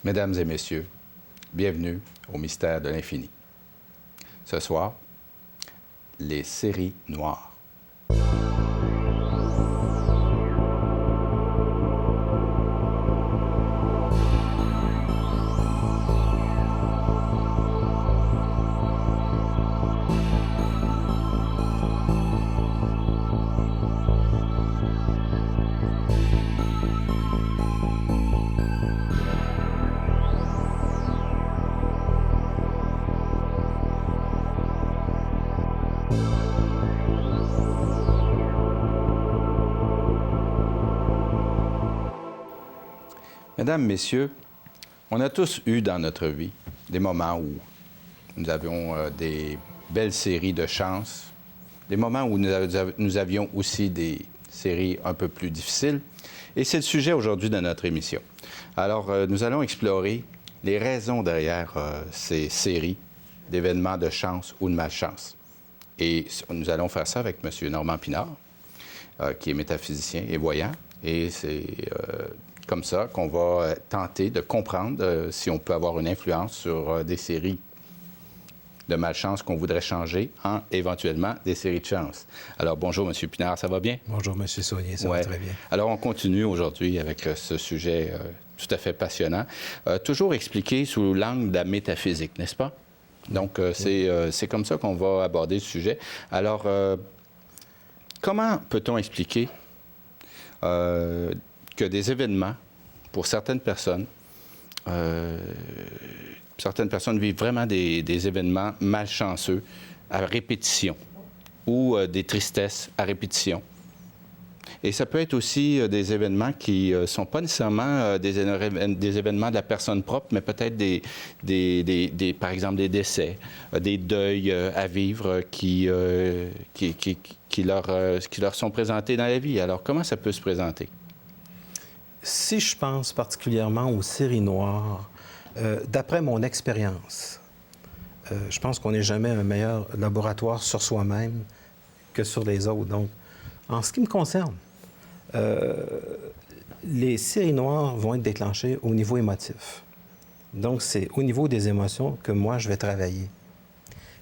Mesdames et messieurs, bienvenue au Mystère de l'Infini. Ce soir, les séries noires. Mesdames, Messieurs, on a tous eu dans notre vie des moments où nous avions des belles séries de chance, des moments où nous avions aussi des séries un peu plus difficiles. Et c'est le sujet aujourd'hui de notre émission. Alors, nous allons explorer les raisons derrière ces séries d'événements de chance ou de malchance. Et nous allons faire ça avec M. Normand Pinard, qui est métaphysicien et voyant. Et c'est comme ça qu'on va tenter de comprendre si on peut avoir une influence sur des séries de malchance qu'on voudrait changer en éventuellement des séries de chance. Alors, bonjour, M. Pinard, ça va bien? Bonjour, M. Saunier, ça va très bien. Alors, on continue aujourd'hui avec ce sujet tout à fait passionnant, toujours expliqué sous l'angle de la métaphysique, n'est-ce pas? Donc, c'est comme ça qu'on va aborder le sujet. Alors, comment peut-on expliquer que des événements, pour certaines personnes vivent vraiment des événements malchanceux à répétition ou des tristesses à répétition. Et ça peut être aussi des événements qui ne sont pas nécessairement des événements de la personne propre, mais peut-être par exemple des décès, des deuils à vivre qui leur sont présentés dans la vie. Alors, comment ça peut se présenter? Si je pense particulièrement aux séries noires, d'après mon expérience, je pense qu'on n'est jamais un meilleur laboratoire sur soi-même que sur les autres. Donc, en ce qui me concerne, les séries noires vont être déclenchées au niveau émotif. Donc, c'est au niveau des émotions que moi, je vais travailler.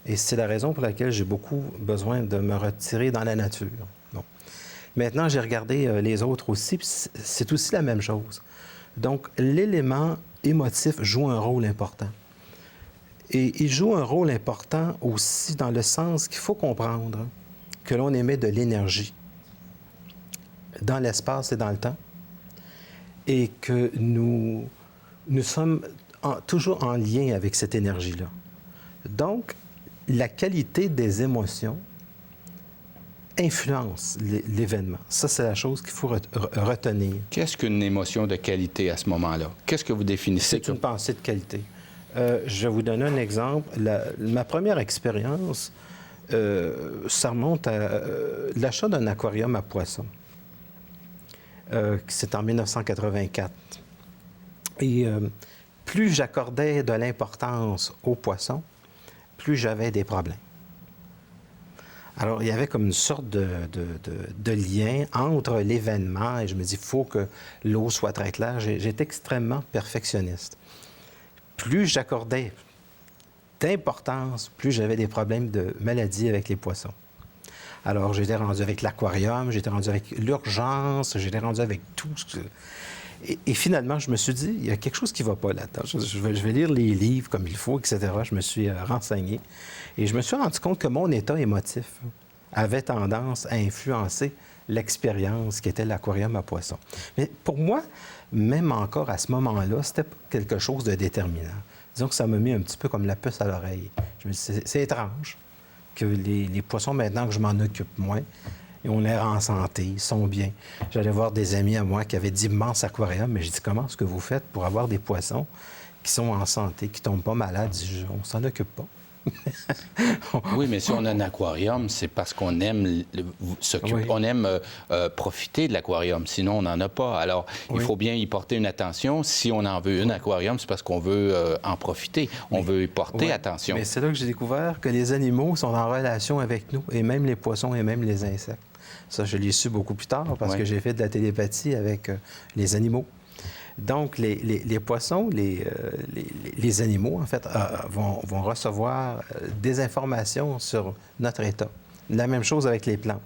Et c'est la raison pour laquelle j'ai beaucoup besoin de me retirer dans la nature. Bon. Maintenant, j'ai regardé les autres aussi, puis c'est aussi la même chose. Donc, l'élément émotif joue un rôle important. Et il joue un rôle important aussi dans le sens qu'il faut comprendre que l'on émet de l'énergie dans l'espace et dans le temps, et que nous sommes toujours en lien avec cette énergie-là. Donc, la qualité des émotions influence l'événement. Ça, c'est la chose qu'il faut retenir. Qu'est-ce qu'une émotion de qualité à ce moment-là? Qu'est-ce que vous définissez? C'est une pensée de qualité. Je vais vous donner un exemple. Ma première expérience, ça remonte à l'achat d'un aquarium à poissons. C'est en 1984. Et plus j'accordais de l'importance aux poissons, plus j'avais des problèmes. Alors, il y avait comme une sorte de lien entre l'événement et je me dis, il faut que l'eau soit très claire. J'étais extrêmement perfectionniste. Plus j'accordais d'importance, plus j'avais des problèmes de maladie avec les poissons. Alors, j'étais rendu avec l'aquarium, j'étais rendu avec l'urgence, j'étais rendu avec tout. Et finalement, je me suis dit, il y a quelque chose qui ne va pas là-dedans. Je vais lire les livres comme il faut, etc. Je me suis renseigné. Et je me suis rendu compte que mon état émotif avait tendance à influencer l'expérience qui était l'aquarium à poissons. Mais pour moi, même encore à ce moment-là, c'était pas quelque chose de déterminant. Disons que ça m'a mis un petit peu comme la puce à l'oreille. Je me suis dit, c'est étrange que les poissons, maintenant que je m'en occupe moins, ils ont l'air en santé, ils sont bien. J'allais voir des amis à moi qui avaient d'immenses aquariums, mais j'ai dit, comment est-ce que vous faites pour avoir des poissons qui sont en santé, qui ne tombent pas malades? On s'en occupe pas. Oui, mais si on a un aquarium, c'est parce qu'on aime on aime profiter de l'aquarium. Sinon, on n'en a pas. Alors, il faut bien y porter une attention. Si on en veut un aquarium, c'est parce qu'on veut en profiter. On veut y porter attention. Mais c'est là que j'ai découvert que les animaux sont en relation avec nous, et même les poissons et même les insectes. Ça, je l'ai su beaucoup plus tard parce que j'ai fait de la télépathie avec les animaux. Donc, les poissons, les animaux, en fait, vont recevoir des informations sur notre état. La même chose avec les plantes.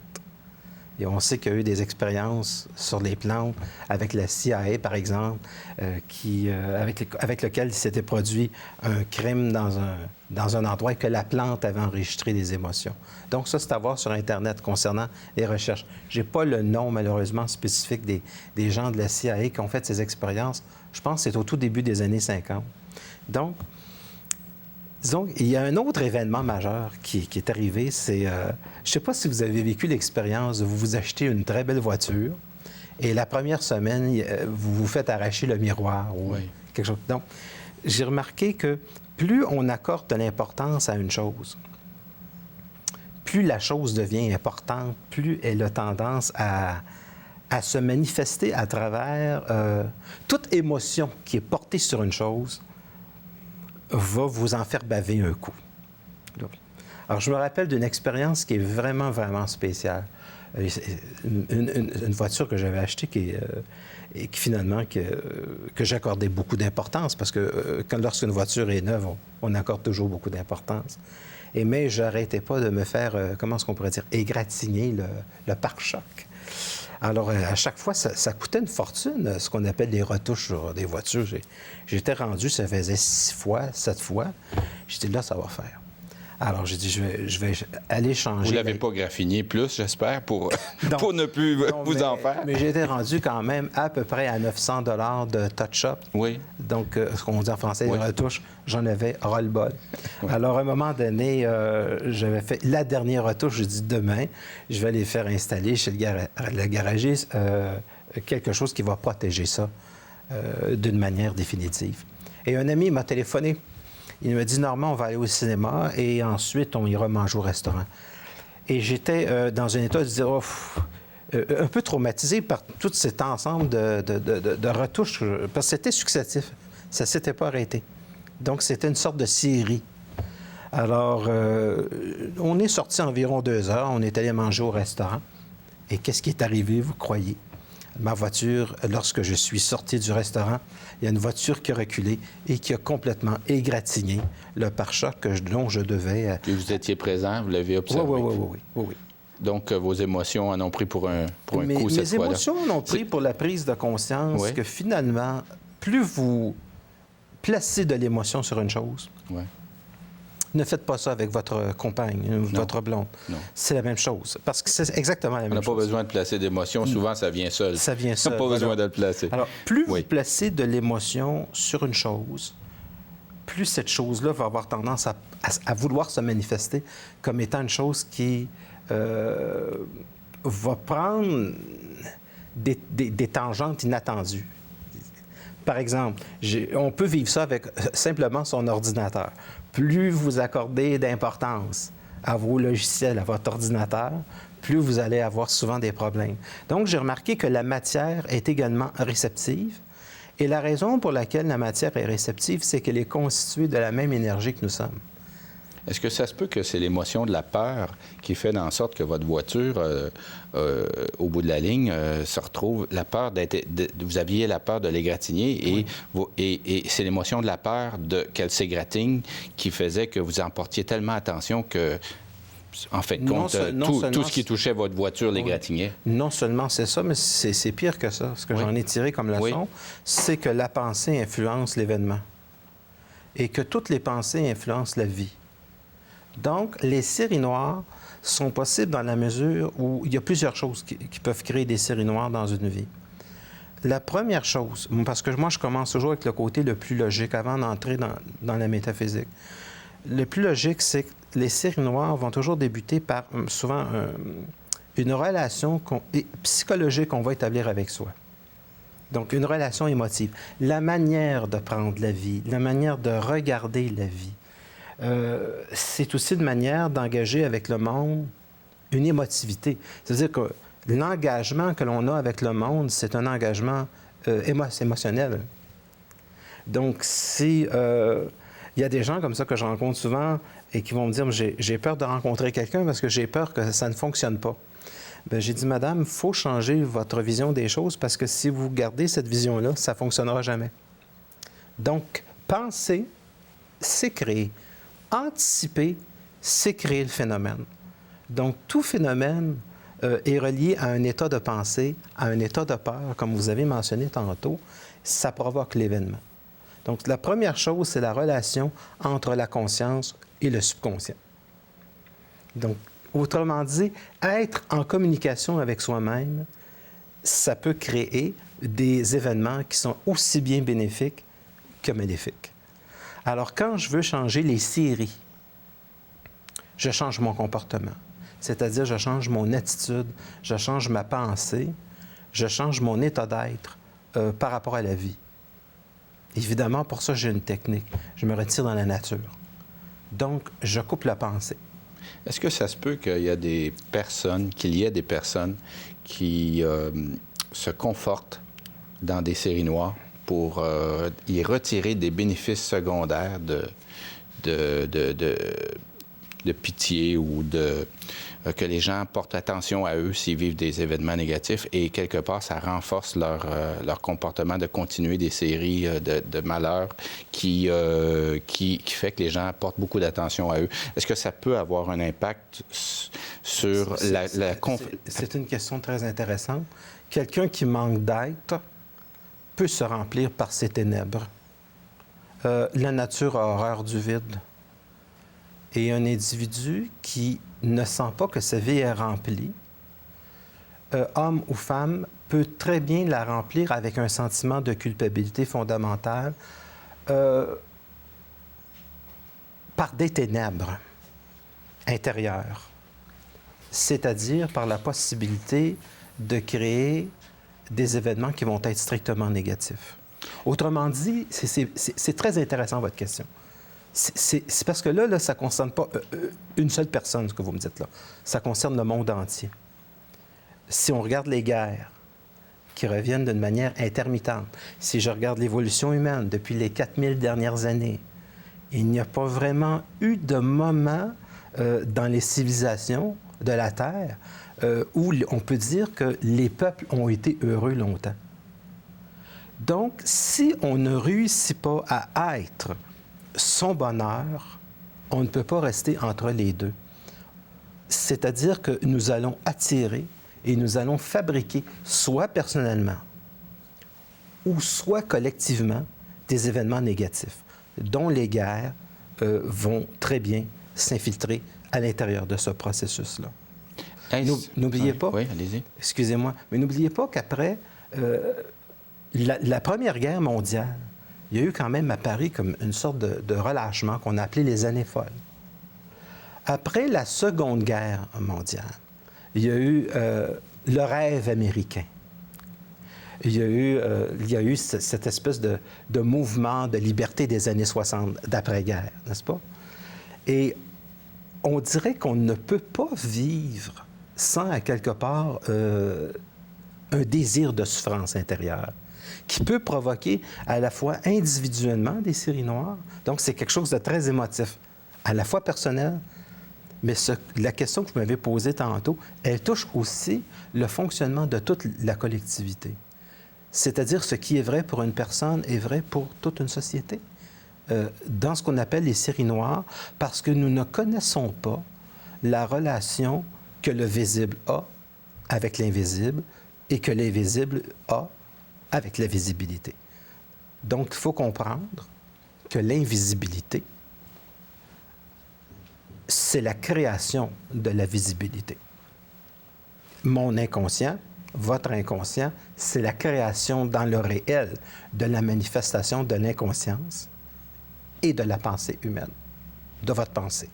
Et on sait qu'il y a eu des expériences sur les plantes avec la CIA, par exemple, avec lequel il s'était produit un crime dans un endroit et que la plante avait enregistré des émotions. Donc ça, c'est à voir sur Internet concernant les recherches. Je n'ai pas le nom, malheureusement, spécifique des gens de la CIA qui ont fait ces expériences. Je pense que c'est au tout début des années 50. Donc, disons, il y a un autre événement majeur qui est arrivé, c'est, je ne sais pas si vous avez vécu l'expérience de vous acheter une très belle voiture et la première semaine, vous vous faites arracher le miroir ou quelque chose. Donc, j'ai remarqué que plus on accorde de l'importance à une chose, plus la chose devient importante, plus elle a tendance à se manifester à travers toute émotion qui est portée sur une chose va vous en faire baver un coup. Alors, je me rappelle d'une expérience qui est vraiment, vraiment spéciale. Une voiture que j'avais achetée et qui finalement, que j'accordais beaucoup d'importance parce que lorsqu'une voiture est neuve, on accorde toujours beaucoup d'importance. Mais je n'arrêtais pas de me faire, comment est-ce qu'on pourrait dire, égratigner le pare-choc. Alors, à chaque fois, ça coûtait une fortune, ce qu'on appelle les retouches sur des voitures. J'étais rendu, ça faisait 6 fois, 7 fois. J'ai dit, là, ça va faire. Alors, j'ai dit, je vais aller changer. Vous ne l'avez pas graffiné plus, j'espère, pour ne plus vous en faire? Mais j'ai été rendu quand même à peu près à 900 $ de touch-up. Oui. Donc, ce qu'on dit en français, les retouches, j'en avais ras-le-bol. Oui. Alors, à un moment donné, j'avais fait la dernière retouche. J'ai dit, demain, je vais aller faire installer chez le garagiste quelque chose qui va protéger ça d'une manière définitive. Et un ami m'a téléphoné. Il m'a dit, Normand, on va aller au cinéma et ensuite, on ira manger au restaurant. Et j'étais dans un état de dire, un peu traumatisé par tout cet ensemble de retouches, parce que c'était successif. Ça ne s'était pas arrêté. Donc, c'était une sorte de série. Alors, on est sorti environ 2 heures. On est allé manger au restaurant. Et qu'est-ce qui est arrivé, vous croyez? Ma voiture, lorsque je suis sorti du restaurant, il y a une voiture qui a reculé et qui a complètement égratigné le pare-choc dont je devais... Et vous étiez présent, vous l'avez observé? Oui. Donc, vos émotions en ont pris pour un coup cette fois-là? Mes émotions en ont pris pour la prise de conscience que finalement, plus vous placez de l'émotion sur une chose, ne faites pas ça avec votre compagne, votre blonde. Non. C'est la même chose. Parce que c'est exactement la même chose. On n'a pas besoin de placer d'émotion. Souvent, ça vient seul. Ça vient seul. On n'a pas besoin de le placer. Alors, plus vous placez de l'émotion sur une chose, plus cette chose-là va avoir tendance à vouloir se manifester comme étant une chose qui va prendre des tangentes inattendues. Par exemple, on peut vivre ça avec simplement son ordinateur. Plus vous accordez d'importance à vos logiciels, à votre ordinateur, plus vous allez avoir souvent des problèmes. Donc, j'ai remarqué que la matière est également réceptive. Et la raison pour laquelle la matière est réceptive, c'est qu'elle est constituée de la même énergie que nous sommes. Est-ce que ça se peut que c'est l'émotion de la peur qui fait en sorte que votre voiture, au bout de la ligne, se retrouve... vous aviez la peur de l'égratigner et c'est l'émotion de la peur qu'elle s'égratigne qui faisait que vous en portiez tellement attention que, en fait, tout ce qui touchait votre voiture l'égratignait? Non seulement c'est ça, mais c'est pire que ça. Ce que j'en ai tiré comme leçon, c'est que la pensée influence l'événement et que toutes les pensées influencent la vie. Donc, les séries noires sont possibles dans la mesure où il y a plusieurs choses qui peuvent créer des séries noires dans une vie. La première chose, parce que moi, je commence toujours avec le côté le plus logique avant d'entrer dans la métaphysique. Le plus logique, c'est que les séries noires vont toujours débuter par souvent une relation psychologique qu'on va établir avec soi. Donc, une relation émotive. La manière de prendre la vie, la manière de regarder la vie. C'est aussi une manière d'engager avec le monde une émotivité. C'est-à-dire que l'engagement que l'on a avec le monde, c'est un engagement émotionnel. Donc, il y a des gens comme ça que je rencontre souvent et qui vont me dire « j'ai peur de rencontrer quelqu'un parce que j'ai peur que ça ne fonctionne pas ». Bien, j'ai dit, madame, il faut changer votre vision des choses parce que si vous gardez cette vision-là, ça ne fonctionnera jamais. Donc, penser, c'est créer. Anticiper, c'est créer le phénomène. Donc, tout phénomène est relié à un état de pensée, à un état de peur, comme vous avez mentionné tantôt, ça provoque l'événement. Donc, la première chose, c'est la relation entre la conscience et le subconscient. Donc, autrement dit, être en communication avec soi-même, ça peut créer des événements qui sont aussi bien bénéfiques que maléfiques. Alors, quand je veux changer les séries, je change mon comportement. C'est-à-dire, je change mon attitude, je change ma pensée, je change mon état d'être par rapport à la vie. Évidemment, pour ça, j'ai une technique. Je me retire dans la nature. Donc, je coupe la pensée. Est-ce que ça se peut qu'il y ait des personnes qui se confortent dans des séries noires pour y retirer des bénéfices secondaires de pitié ou que les gens portent attention à eux s'ils vivent des événements négatifs et quelque part, ça renforce leur comportement de continuer des séries de malheurs qui fait que les gens portent beaucoup d'attention à eux. Est-ce que ça peut avoir un impact sur la... C'est une question très intéressante. Quelqu'un qui manque d'être peut se remplir par ses ténèbres. La nature a horreur du vide. Et un individu qui ne sent pas que sa vie est remplie, homme ou femme, peut très bien la remplir avec un sentiment de culpabilité fondamentale par des ténèbres intérieures, c'est-à-dire par la possibilité de créer des événements qui vont être strictement négatifs. Autrement dit, c'est très intéressant votre question. C'est parce que là, ça ne concerne pas une seule personne, ce que vous me dites là. Ça concerne le monde entier. Si on regarde les guerres qui reviennent d'une manière intermittente, si je regarde l'évolution humaine depuis les 4000 dernières années, il n'y a pas vraiment eu de moment dans les civilisations de la Terre où on peut dire que les peuples ont été heureux longtemps. Donc, si on ne réussit pas à être son bonheur, on ne peut pas rester entre les deux. C'est-à-dire que nous allons attirer et nous allons fabriquer, soit personnellement ou soit collectivement, des événements négatifs, dont les guerres vont très bien s'infiltrer à l'intérieur de ce processus-là. N'oubliez pas, oui, allez-y. Excusez-moi, mais n'oubliez pas qu'après la Première Guerre mondiale, il y a eu quand même apparu comme une sorte de relâchement qu'on a appelé les années folles. Après la Seconde Guerre mondiale, il y a eu le rêve américain. Il y a eu cette espèce de mouvement de liberté des années 60, d'après-guerre, n'est-ce pas? Et on dirait qu'on ne peut pas vivre sans, à quelque part, un désir de souffrance intérieure qui peut provoquer à la fois individuellement des séries noires. Donc, c'est quelque chose de très émotif, à la fois personnel, mais la question que vous m'avez posée tantôt, elle touche aussi le fonctionnement de toute la collectivité. C'est-à-dire, ce qui est vrai pour une personne est vrai pour toute une société. Dans ce qu'on appelle les séries noires, parce que nous ne connaissons pas la relation que le visible a avec l'invisible et que l'invisible a avec la visibilité. Donc, il faut comprendre que l'invisibilité, c'est la création de la visibilité. Mon inconscient, votre inconscient, c'est la création dans le réel de la manifestation de l'inconscience et de la pensée humaine, de votre pensée,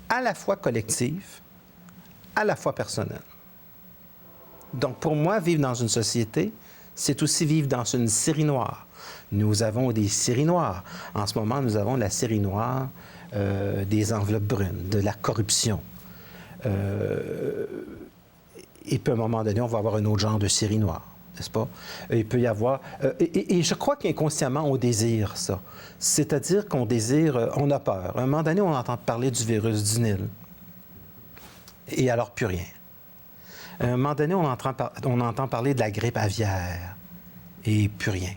à la fois collective, à la fois personnelle. Donc, pour moi, vivre dans une société, c'est aussi vivre dans une série noire. Nous avons des séries noires. En ce moment, nous avons la série noire des enveloppes brunes, de la corruption. Et puis, à un moment donné, on va avoir un autre genre de série noire, n'est-ce pas? Il peut y avoir... et je crois qu'inconsciemment, on désire ça. C'est-à-dire qu'on désire... on a peur. À un moment donné, on entend parler du virus du Nil. Et alors, plus rien. À un moment donné, on entend parler de la grippe aviaire et plus rien.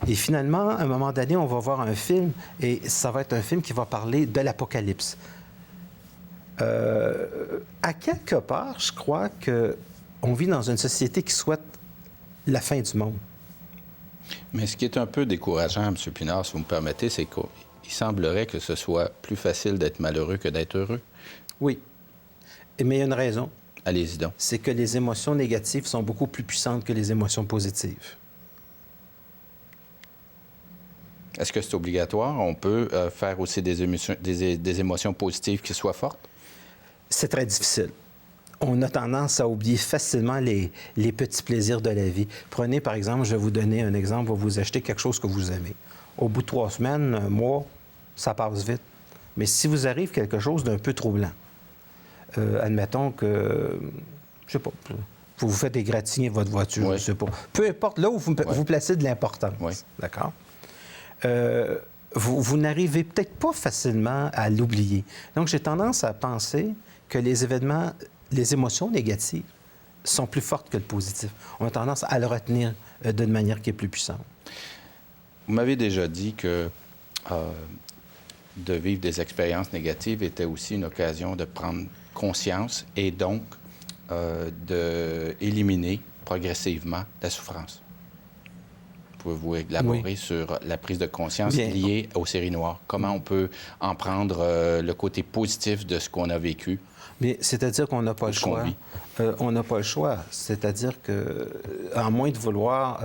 Et finalement, à un moment donné, on va voir un film, et ça va être un film qui va parler de l'apocalypse. À quelque part, je crois qu'on vit dans une société qui souhaite la fin du monde. Mais ce qui est un peu décourageant, M. Pinard, si vous me permettez, c'est qu'il semblerait que ce soit plus facile d'être malheureux que d'être heureux. Oui. Mais il y a une raison. Allez-y donc. C'est que les émotions négatives sont beaucoup plus puissantes que les émotions positives. Est-ce que c'est obligatoire? On peut faire aussi des émotions positives qui soient fortes? C'est très difficile. On a tendance à oublier facilement les petits plaisirs de la vie. Prenez, par exemple, je vais vous donner un exemple, vous vous achetez quelque chose que vous aimez. Au bout de 3 semaines, 1 mois, ça passe vite. Mais si vous arrive quelque chose d'un peu troublant, admettons que, je sais pas, vous vous faites égratigner votre voiture, oui. Je sais pas. Peu importe, là où vous placez de l'importance, oui. D'accord? Vous n'arrivez peut-être pas facilement à l'oublier. Donc, j'ai tendance à penser que les émotions négatives sont plus fortes que le positif. On a tendance à le retenir d'une manière qui est plus puissante. Vous m'avez déjà dit que de vivre des expériences négatives était aussi une occasion de prendre conscience et donc d'éliminer progressivement la souffrance. Pouvez-vous élaborer sur la prise de conscience liée aux séries noires? Comment on peut en prendre le côté positif de ce qu'on a vécu? Bien, c'est-à-dire qu'on n'a pas le choix. On n'a pas le choix. C'est-à-dire que, en moins de vouloir,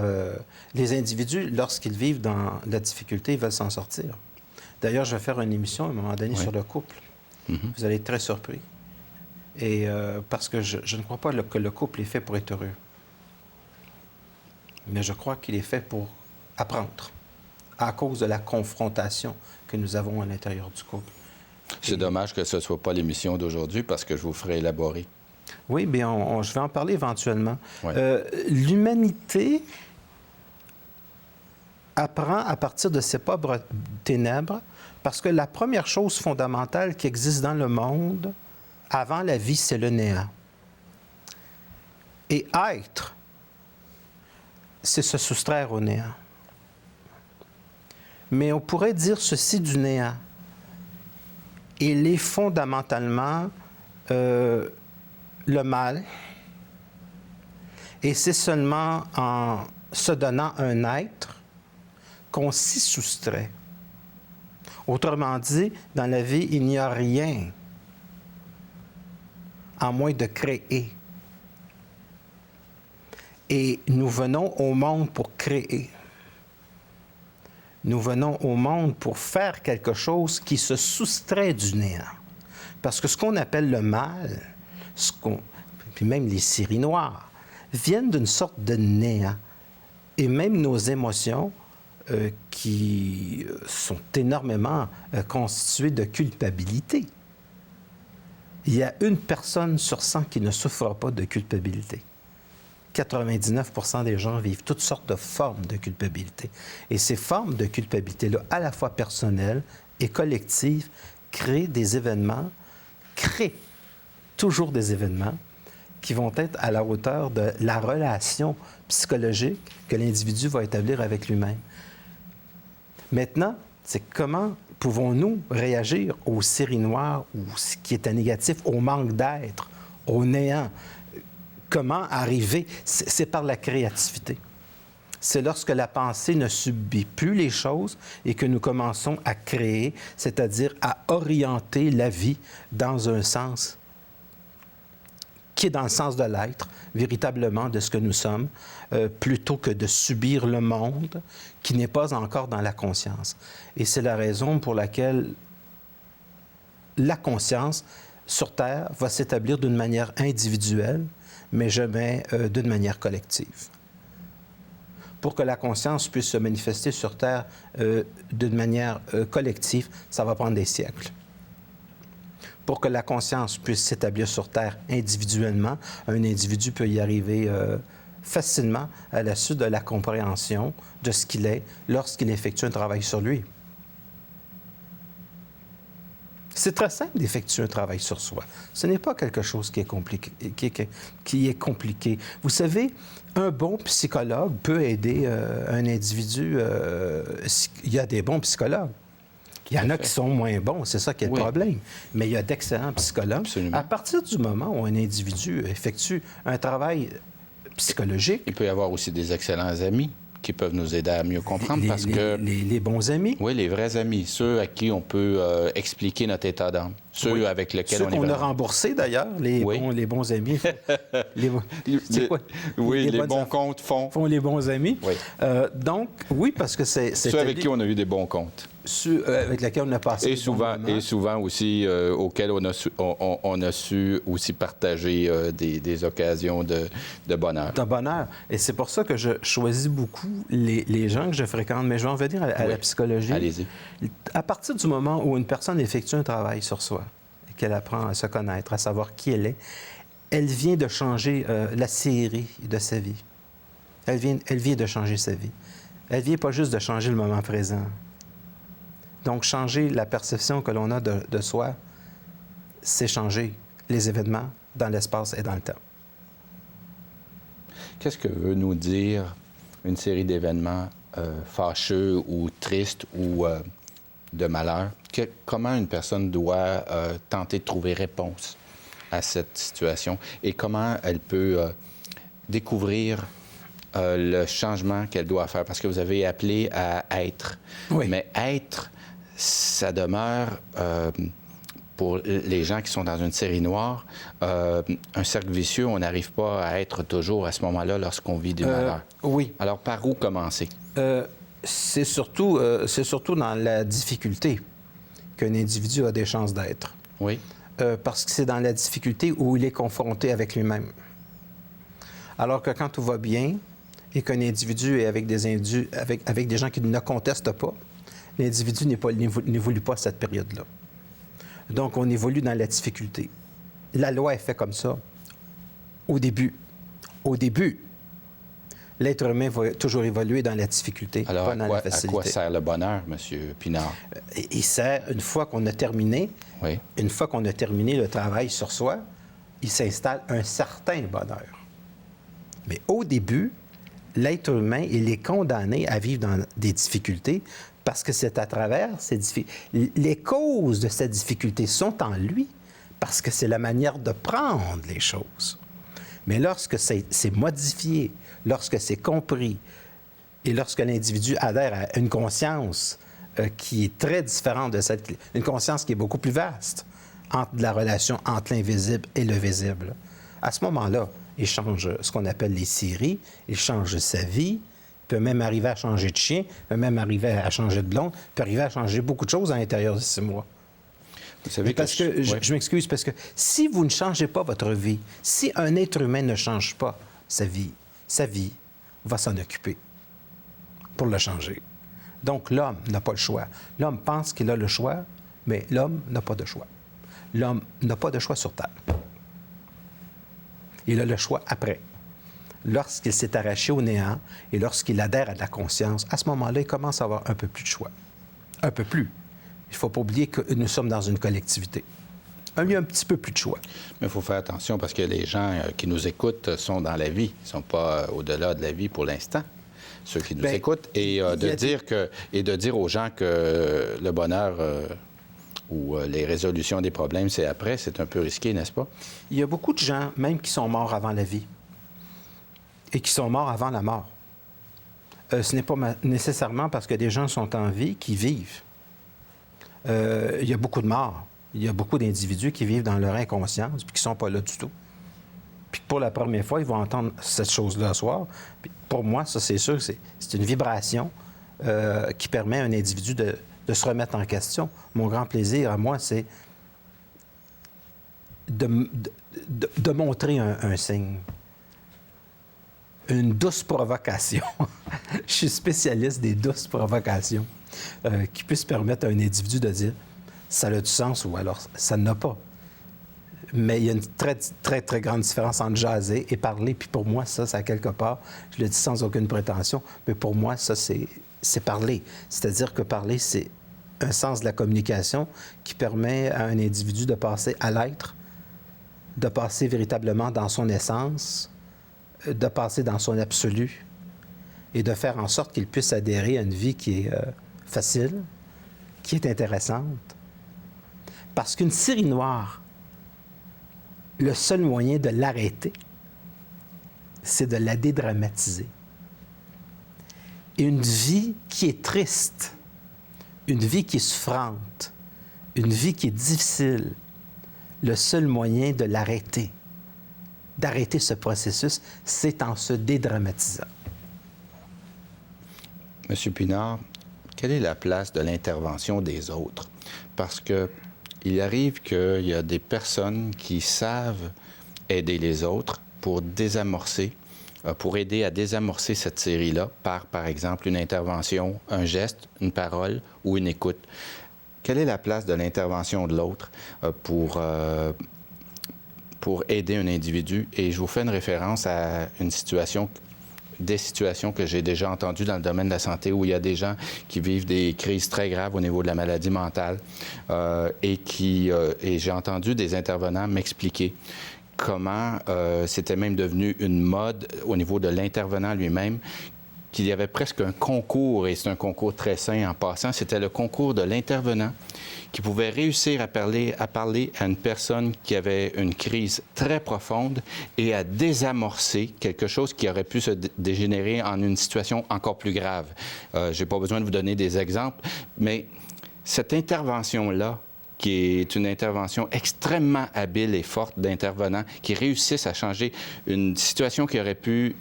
les individus, lorsqu'ils vivent dans la difficulté, ils veulent s'en sortir. D'ailleurs, je vais faire une émission à un moment donné sur le couple. Vous allez être très surpris. Et parce que je ne crois pas que le couple est fait pour être heureux. Mais je crois qu'il est fait pour apprendre, à cause de la confrontation que nous avons à l'intérieur du couple. C'est dommage que ce ne soit pas l'émission d'aujourd'hui parce que je vous ferai élaborer. Oui, bien, je vais en parler éventuellement. Oui. L'humanité apprend à partir de ses propres ténèbres parce que la première chose fondamentale qui existe dans le monde, avant la vie, c'est le néant. Et être, c'est se soustraire au néant. Mais on pourrait dire ceci du néant. Il est fondamentalement le mal. Et c'est seulement en se donnant un être qu'on s'y soustrait. Autrement dit, dans la vie, il n'y a rien à moins de créer. Et nous venons au monde pour créer. Nous venons au monde pour faire quelque chose qui se soustrait du néant. Parce que ce qu'on appelle le mal, puis même les séries noires, viennent d'une sorte de néant. Et même nos émotions, qui sont énormément constituées de culpabilité. Il y a 1 personne sur 100 qui ne souffre pas de culpabilité. 99 % des gens vivent toutes sortes de formes de culpabilité. Et ces formes de culpabilité-là, à la fois personnelles et collectives, créent toujours des événements qui vont être à la hauteur de la relation psychologique que l'individu va établir avec lui-même. Maintenant, c'est comment pouvons-nous réagir aux séries noires ou ce qui est négatif, au manque d'être, au néant? Comment arriver? C'est par la créativité. C'est lorsque la pensée ne subit plus les choses et que nous commençons à créer, c'est-à-dire à orienter la vie dans un sens qui est dans le sens de l'être, véritablement de ce que nous sommes, plutôt que de subir le monde qui n'est pas encore dans la conscience. Et c'est la raison pour laquelle la conscience sur Terre va s'établir d'une manière individuelle, mais jamais d'une manière collective. Pour que la conscience puisse se manifester sur Terre d'une manière collective, ça va prendre des siècles. Pour que la conscience puisse s'établir sur Terre individuellement, un individu peut y arriver facilement à la suite de la compréhension de ce qu'il est lorsqu'il effectue un travail sur lui. C'est très simple d'effectuer un travail sur soi. Ce n'est pas quelque chose qui est compliqué. Vous savez, un bon psychologue peut aider un individu. Il y a des bons psychologues. Il y en a qui sont moins bons, c'est ça qui est le problème. Mais il y a d'excellents psychologues. Absolument. À partir du moment où un individu effectue un travail psychologique... Il peut y avoir aussi des excellents amis qui peuvent nous aider à mieux comprendre parce que... Les bons amis. Oui, les vrais amis, ceux à qui on peut expliquer notre état d'âme, ceux avec lesquels on est... Ceux qu'on a remboursés, d'ailleurs, les bons amis. C'est quoi? Oui, les bons comptes font les bons amis. Oui. Donc, oui, parce que c'est... Ceux avec qui on a eu des bons comptes. Ceux avec lesquels on a passé et souvent aussi auxquels on a su aussi partager des occasions de bonheur. De bonheur. Et c'est pour ça que je choisis beaucoup les gens que je fréquente. Mais je vais en venir à la psychologie. Allez-y. À partir du moment où une personne effectue un travail sur soi, et qu'elle apprend à se connaître, à savoir qui elle vient de changer la série de sa vie. Elle vient de changer sa vie. Elle vient pas juste de changer le moment présent. Donc, changer la perception que l'on a de soi, c'est changer les événements dans l'espace et dans le temps. Qu'est-ce que veut nous dire une série d'événements fâcheux ou tristes ou de malheur? Comment une personne doit tenter de trouver réponse à cette situation et comment elle peut découvrir le changement qu'elle doit faire? Parce que vous avez appelé à être. Oui. Mais être, ça demeure, pour les gens qui sont dans une série noire, un cercle vicieux. On n'arrive pas à être toujours à ce moment-là lorsqu'on vit du malheur. Oui. Alors, par où commencer? C'est surtout dans la difficulté qu'un individu a des chances d'être. Oui. Parce que c'est dans la difficulté où il est confronté avec lui-même. Alors que quand tout va bien et qu'un individu est avec des gens qui ne contestent pas, l'individu n'évolue pas à cette période-là. Donc, on évolue dans la difficulté. La loi est faite comme ça. Au début, l'être humain va toujours évoluer dans la difficulté, alors, pas dans la facilité. À quoi sert le bonheur, M. Pinard? Il sert, une fois qu'on a terminé le travail sur soi, il s'installe un certain bonheur. Mais au début, l'être humain, il est condamné à vivre dans des difficultés parce que c'est à travers ces difficultés. Les causes de cette difficulté sont en lui parce que c'est la manière de prendre les choses. Mais lorsque c'est modifié, lorsque c'est compris et lorsque l'individu adhère à une conscience qui est très différente de une conscience qui est beaucoup plus vaste entre la relation entre l'invisible et le visible, à ce moment-là, il change ce qu'on appelle les séries, il change sa vie, peut même arriver à changer de chien, peut même arriver à changer de blonde, peut arriver à changer beaucoup de choses à l'intérieur de 6 mois. Vous savez je m'excuse, parce que si vous ne changez pas votre vie, si un être humain ne change pas sa vie va s'en occuper pour le changer. Donc, l'homme n'a pas le choix. L'homme pense qu'il a le choix, mais l'homme n'a pas de choix. L'homme n'a pas de choix sur Terre. Il a le choix après. Lorsqu'il s'est arraché au néant et lorsqu'il adhère à de la conscience, à ce moment-là, il commence à avoir un peu plus de choix. Un peu plus. Il ne faut pas oublier que nous sommes dans une collectivité. Il y a un petit peu plus de choix. Mais il faut faire attention parce que les gens qui nous écoutent sont dans la vie. Ils ne sont pas au-delà de la vie pour l'instant, ceux qui nous écoutent. Et de dire aux gens que le bonheur ou les résolutions des problèmes, c'est après, c'est un peu risqué, n'est-ce pas? Il y a beaucoup de gens, même qui sont morts avant la vie et qui sont morts avant la mort. Ce n'est pas nécessairement parce que des gens sont en vie qui vivent. Il y a beaucoup de morts. Il y a beaucoup d'individus qui vivent dans leur inconscience puis qui ne sont pas là du tout. Puis pour la première fois, ils vont entendre cette chose-là ce soir. Puis pour moi, ça, c'est sûr, c'est une vibration qui permet à un individu de se remettre en question. Mon grand plaisir à moi, c'est de montrer un signe. Une douce provocation. Je suis spécialiste des douces provocations qui puissent permettre à un individu de dire ça a du sens ou alors ça n'en a pas. Mais il y a une très, très, très grande différence entre jaser et parler. Puis pour moi, ça quelque part, je le dis sans aucune prétention, mais pour moi, ça, c'est parler. C'est-à-dire que parler, c'est un sens de la communication qui permet à un individu de passer à l'être, de passer véritablement dans son essence, de passer dans son absolu et de faire en sorte qu'il puisse adhérer à une vie qui est facile, qui est intéressante. Parce qu'une série noire, le seul moyen de l'arrêter, c'est de la dédramatiser. Et une vie qui est triste, une vie qui est souffrante, une vie qui est difficile, le seul moyen de l'arrêter, d'arrêter ce processus, c'est en se dédramatisant. Monsieur Pinard, quelle est la place de l'intervention des autres? Parce qu'il arrive qu'il y a des personnes qui savent aider les autres pour désamorcer, pour aider à désamorcer cette série-là par exemple, une intervention, un geste, une parole ou une écoute. Quelle est la place de l'intervention de l'autre pour aider un individu? Et je vous fais une référence à des situations que j'ai déjà entendues dans le domaine de la santé où il y a des gens qui vivent des crises très graves au niveau de la maladie mentale et j'ai entendu des intervenants m'expliquer comment c'était même devenu une mode au niveau de l'intervenant lui-même, qu'il y avait presque un concours, et c'est un concours très sain en passant, c'était le concours de l'intervenant qui pouvait réussir à parler à une personne qui avait une crise très profonde et à désamorcer quelque chose qui aurait pu se dégénérer en une situation encore plus grave. Je n'ai pas besoin de vous donner des exemples, mais cette intervention-là, qui est une intervention extrêmement habile et forte d'intervenants qui réussissent à changer une situation qui aurait pu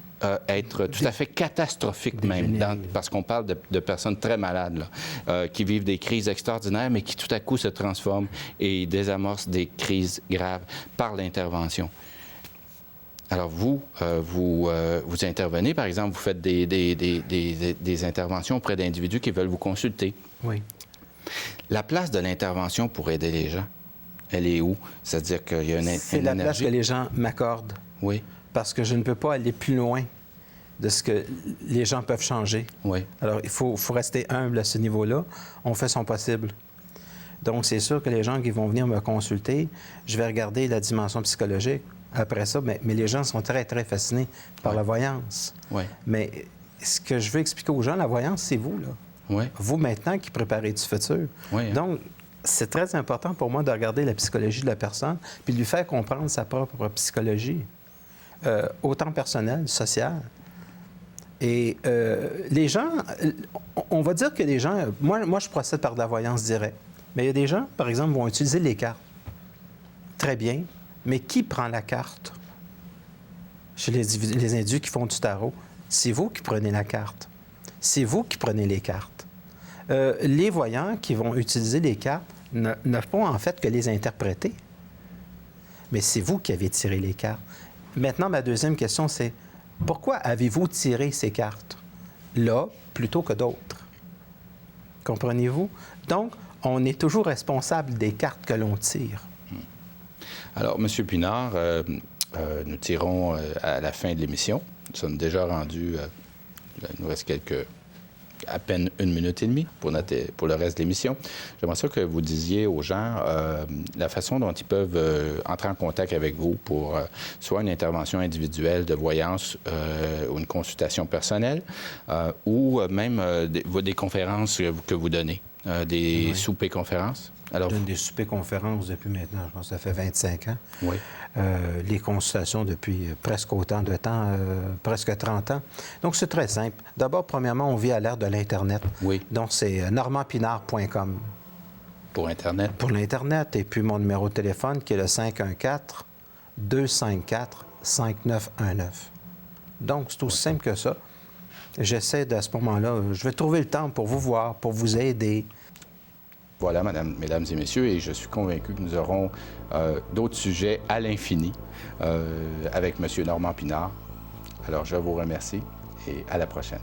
être tout à fait catastrophique même, parce qu'on parle de personnes très malades, là, qui vivent des crises extraordinaires, mais qui tout à coup se transforment et désamorcent des crises graves par l'intervention. Alors vous intervenez, par exemple, vous faites des interventions auprès d'individus qui veulent vous consulter. Oui. La place de l'intervention pour aider les gens, elle est où? C'est-à-dire qu'il y a une énergie... C'est la place que les gens m'accordent. Oui. Parce que je ne peux pas aller plus loin de ce que les gens peuvent changer. Oui. Alors, il faut rester humble à ce niveau-là. On fait son possible. Donc, c'est sûr que les gens qui vont venir me consulter, je vais regarder la dimension psychologique. Après ça, mais les gens sont très, très fascinés par la voyance. Oui. Mais ce que je veux expliquer aux gens, la voyance, c'est vous, là. Oui. Vous, maintenant, qui préparez du futur. Oui, hein? Donc, c'est très important pour moi de regarder la psychologie de la personne puis de lui faire comprendre sa propre psychologie, autant personnelle, sociale. Et les gens, on va dire que les gens... Moi, je procède par de la voyance directe. Mais il y a des gens, par exemple, vont utiliser les cartes. Très bien. Mais qui prend la carte? Chez les individus qui font du tarot, c'est vous qui prenez la carte. C'est vous qui prenez les cartes. Les voyants qui vont utiliser les cartes ne font en fait que les interpréter. Mais c'est vous qui avez tiré les cartes. Maintenant, ma deuxième question, c'est pourquoi avez-vous tiré ces cartes là plutôt que d'autres? Comprenez-vous? Donc, on est toujours responsable des cartes que l'on tire. Alors, M. Pinard, nous tirons à la fin de l'émission. Nous sommes déjà rendus... il nous reste à peine 1 minute et demie pour le reste de l'émission. J'aimerais ça que vous disiez aux gens la façon dont ils peuvent entrer en contact avec vous pour soit une intervention individuelle de voyance ou une consultation personnelle ou même des conférences que vous donnez, des soupers-conférences. Alors, je donne des soupers-conférences depuis maintenant, je pense que ça fait 25 ans. Oui. Les consultations depuis presque autant de temps, presque 30 ans. Donc, c'est très simple. D'abord, premièrement, on vit à l'ère de l'Internet. Oui. Donc, c'est normandpinard.com. Pour Internet. Pour l'Internet. Et puis, mon numéro de téléphone qui est le 514-254-5919. Donc, c'est aussi simple que ça. J'essaie à ce moment-là, je vais trouver le temps pour vous voir, pour vous aider. Voilà, mesdames et messieurs, et je suis convaincu que nous aurons d'autres sujets à l'infini avec M. Normand Pinard. Alors, je vous remercie et à la prochaine.